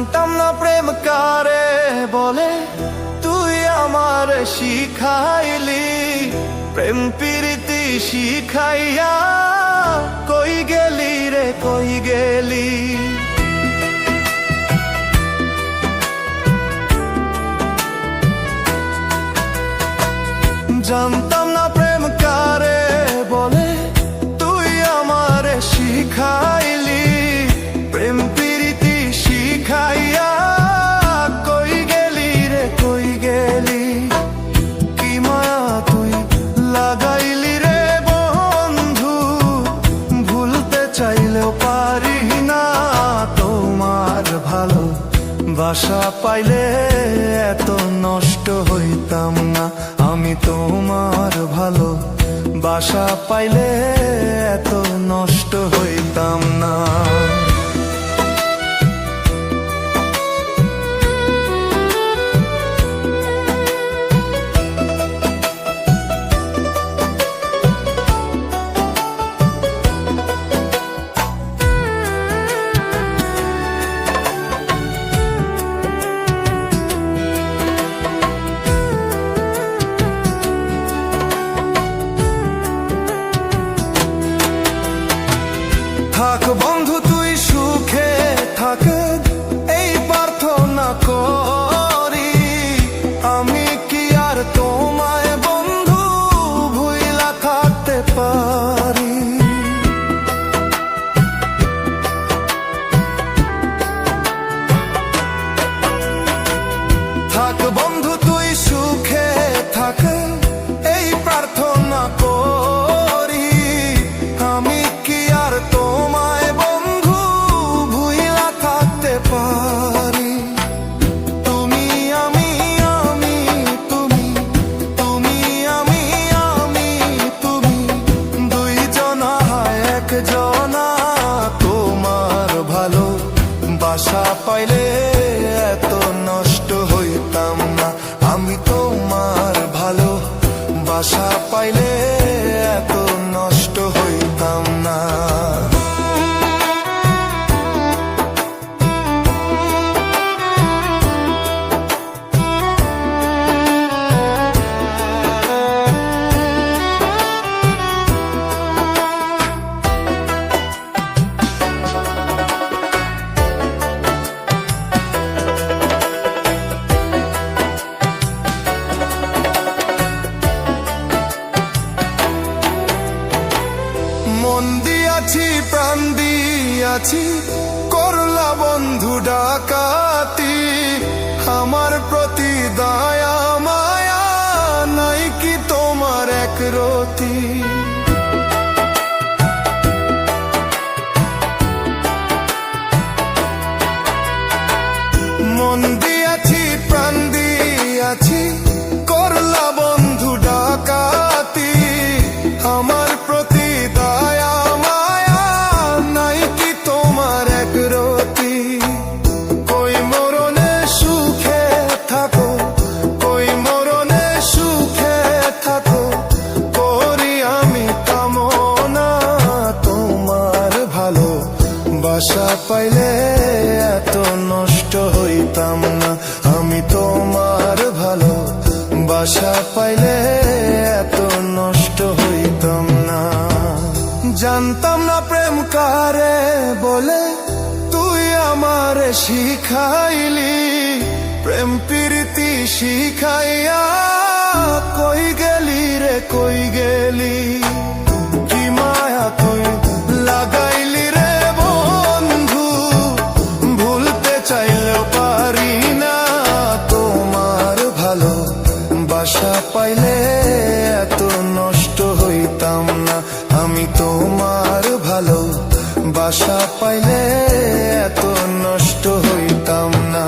জানতাম না প্রেম কারে বলে, তুই আমার শিখাইলি। প্রেম প্রীতি শিখাইয়া কই গেলি রে কই গেলি। জানতাম না প্রেম কারে বলে, তুই আমার শিখাইলি। প্রেম প্রীতি শিখাইয়া কই গেলি রে কই গেলি। কি মায়া তুই লাগাইলি রে বন্ধু, ভুলতে চাইলেও পারি না। তোমার ভালো বাসা পাইলে এত নষ্ট হইতাম না। আমি তোমার ভালো বাসা পাইলে এত নষ্ট হইতাম না। থাক বন্ধু তুই সুখে থাক, এই প্রার্থনা করি। আমি কি আর তোমায় বন্ধু ভুইলা থাকতে পারি। থাক বন্ধু তুই সুখে থাক, এই প্রার্থনা করি। আমি কি আর তোমায় বন্ধু ভুইলা থাকতে পারি। তুমি আমি আমি তুমি, তুমি আমি আমি তুমি, দুইজনা একজনা। তোমার ভালো বাসা পাইলে এত নষ্ট হইতাম না। আমি তোমার ভালো বাসা পাইলে এত নষ্ট হইতাম না। মন দিয়াছি প্রাণ দিয়াছি, করলা বন্ধু ডাকাতি। আমার প্রতি দয়া মায়া নাই কি তোমার এক রতি। মন দিয়াছি প্রাণ দিয়াছি, করলা বন্ধু ডাকাতি। আমার প্রতি দয়া মায়া নাই কি তোমার এক রতি। কই মরণে সুখে থাকো, কই মরণে সুখে থাকো, করি আমি কামনা। তোমার ভালো বাসা পাইলে এত নষ্ট হইতাম না। আমি তোমার ভালো বাসা পাইলে এত নষ্ট হইতাম না। জানতাম না প্রেম কারে বলে, তুই আমারে শিখাইলি। প্রেম প্রীতি শিখাইয়া কই গেলি রে কই গেলি। কি মায়া তুই লাগাইলি রে বন্ধু, ভুলতে চাইলেও পারি না। তোমার ভালো বাসা পাইলে এত নষ্ট হইতাম না। আমি তোমার ভালো বাসা পাইলে এত নষ্ট হইতাম না।